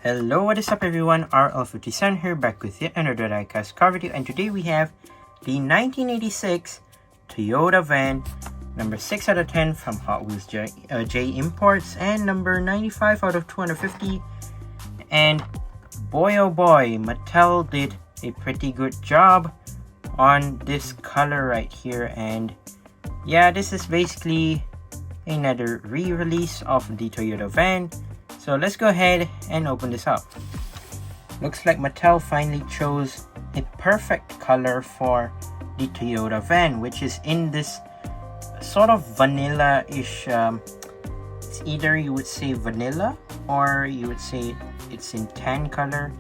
Hello, what is up everyone, RL57 here, back with yet another diecast car video, and today we have the 1986 Toyota van, number 6 out of 10 from Hot Wheels J Imports, and number 95 out of 250, and boy oh boy, Mattel did a pretty good job on this color right here. And yeah, this is basically another re-release of the Toyota van. So let's go ahead and open this up. Looks like Mattel finally chose a perfect color for the Toyota van, which is in this sort of vanilla-ish, it's either you would say vanilla or you would say it's in tan color.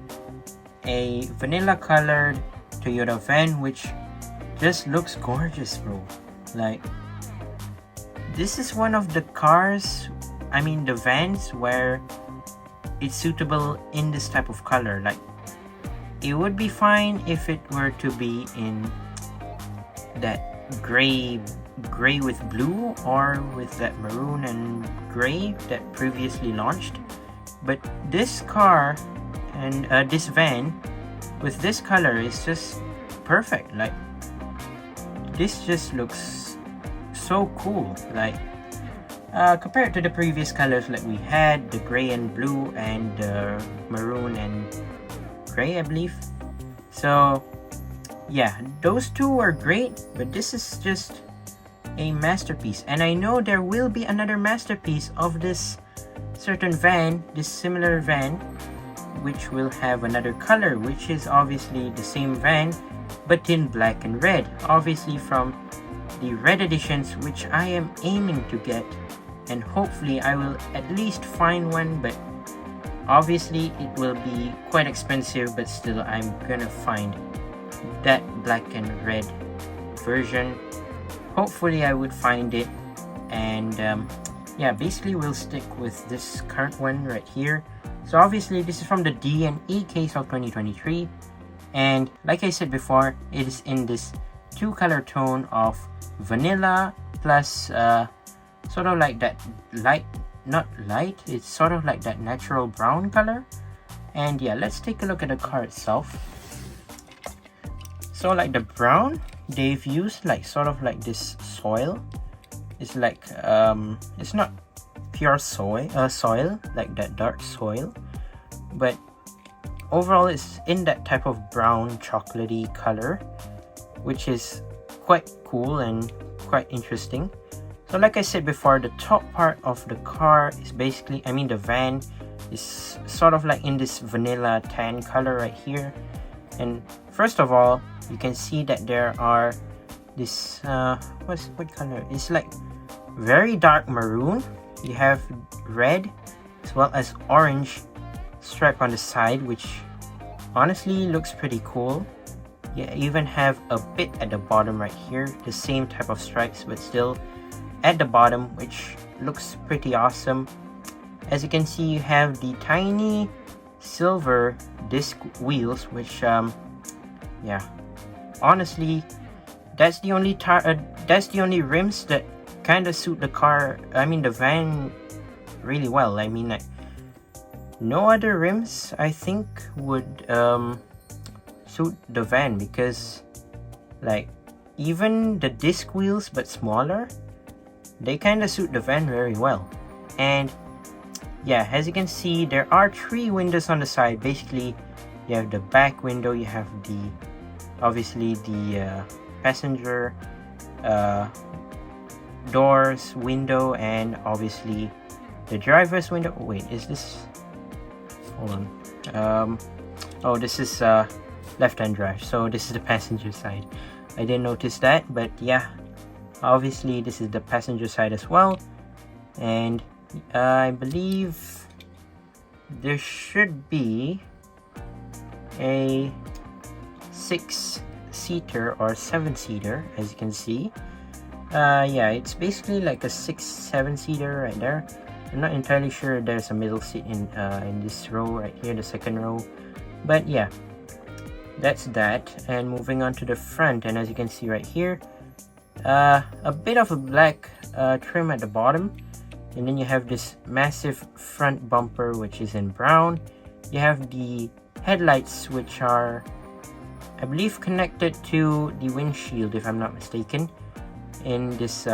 A vanilla colored Toyota van, which just looks gorgeous, bro. Like, this is one of the cars, the vans where it's suitable in this type of color. Like, it would be fine if it were to be in that gray with blue, or with that maroon and gray that previously launched. But this car and this van with this color is just perfect. Like, this just looks so cool. Like, compared to the previous colors, like we had the gray and blue and maroon and gray, I believe. So yeah, those two are great, but this is just a masterpiece. And I know there will be another masterpiece of this certain van, this similar van, which will have another color, which is obviously the same van but in black and red, obviously from the red editions, which I am aiming to get. And hopefully I will at least find one, but obviously it will be quite expensive, but still I'm gonna find that black and red version. Hopefully I would find it. And yeah, basically we'll stick with this current one right here. So obviously this is from the D&E case of 2023, and like I said before, it is in this two color tone of vanilla plus sort of like that it's sort of like that natural brown color. And yeah, let's take a look at the car itself. So like the brown, they've used like sort of like this soil. It's like it's not pure soil like that dark soil, but overall it's in that type of brown chocolatey color, which is quite cool and quite interesting. So like I said before, the top part of the car is basically, the van is sort of like in this vanilla tan color right here. And first of all, you can see that there are this what color? It's like very dark maroon. You have red as well as orange stripe on the side, which honestly looks pretty cool. You even have a bit at the bottom right here, the same type of stripes, but still at the bottom, which looks pretty awesome. As you can see, you have the tiny silver disc wheels, which yeah, honestly that's the only rims that kind of suit the car, the van, really well. Like, no other rims I think would suit the van, because like even the disc wheels but smaller, they kind of suit the van very well. And yeah, as you can see, there are 3 windows on the side. Basically, you have the back window, you have obviously the passenger doors window, and obviously the driver's window. Oh, wait, is this, hold on, oh, this is left-hand drive, so this is the passenger side. I didn't notice that, but yeah, obviously this is the passenger side as well. And I believe there should be a 6-seater or 7-seater, as you can see. Yeah, it's basically like a 6-7-seater right there. I'm not entirely sure there's a middle seat in this row right here, the second row, but yeah, that's that. And moving on to the front, and as you can see right here, a bit of a black trim at the bottom, and then you have this massive front bumper which is in brown, you have the headlights, which are, I believe, connected to the windshield, if I'm not mistaken, in this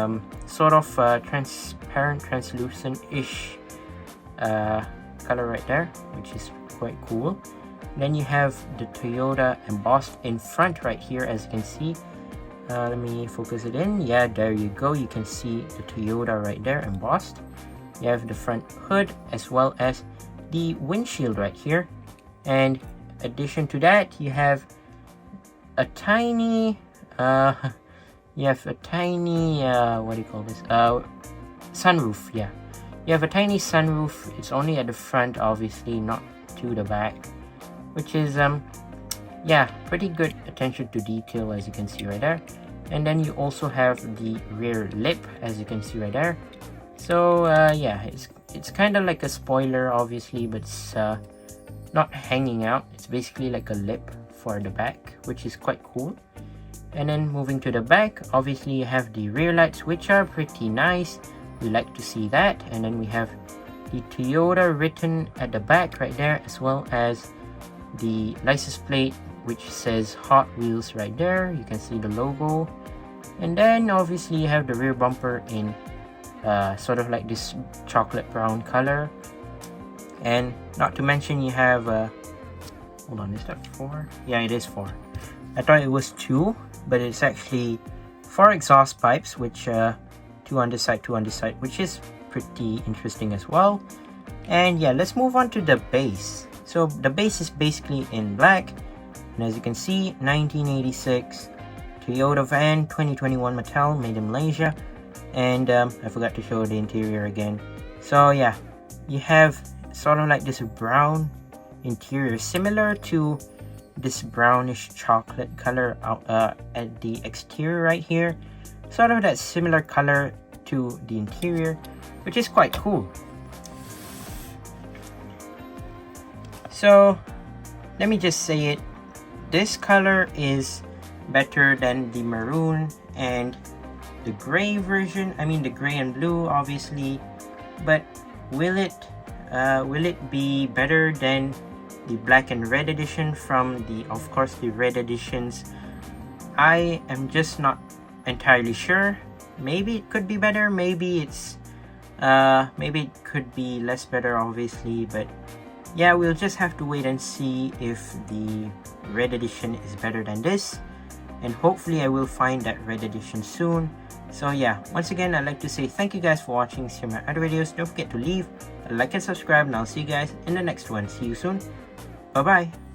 sort of transparent, translucent-ish color right there, which is quite cool. Then you have the Toyota embossed in front right here, as you can see. Let me focus it in. Yeah, there you go. You can see the Toyota right there embossed. You have the front hood as well as the windshield right here. And addition to that, you have a tiny what do you call this, sunroof. Yeah, you have a tiny sunroof. It's only at the front, obviously, not to the back, which is yeah, pretty good attention to detail, as you can see right there. And then you also have the rear lip, as you can see right there. So yeah, it's kind of like a spoiler, obviously, but it's not hanging out. It's basically like a lip for the back, which is quite cool. And then moving to the back, obviously you have the rear lights, which are pretty nice. We like to see that. And then we have the Toyota written at the back right there, as well as the license plate, which says Hot Wheels right there. You can see the logo. And then obviously you have the rear bumper in sort of like this chocolate brown color. And not to mention you have hold on, is that 4? Yeah, it is 4. I thought it was 2, but it's actually 4 exhaust pipes, which 2 on this side, 2 on this side, which is pretty interesting as well. And yeah, let's move on to the base. So the base is basically in black, and as you can see, 1986 Toyota van, 2021 Mattel, made in Malaysia. And I forgot to show the interior again. So yeah, you have sort of like this brown interior, similar to this brownish chocolate color out at the exterior right here. Sort of that similar color to the interior, which is quite cool. So let me just say it, this color is better than the maroon and the gray version. I mean the gray and blue, obviously, but will it be better than the black and red edition from of course the red editions? I am just not entirely sure. Maybe it could be better, maybe it could be less better, obviously, but yeah, we'll just have to wait and see if the red edition is better than this, and hopefully I will find that red edition soon. So yeah, once again, I'd like to say thank you guys for watching. See my other videos. Don't forget to leave a like and subscribe, and I'll see you guys in the next one. See you soon. Bye bye.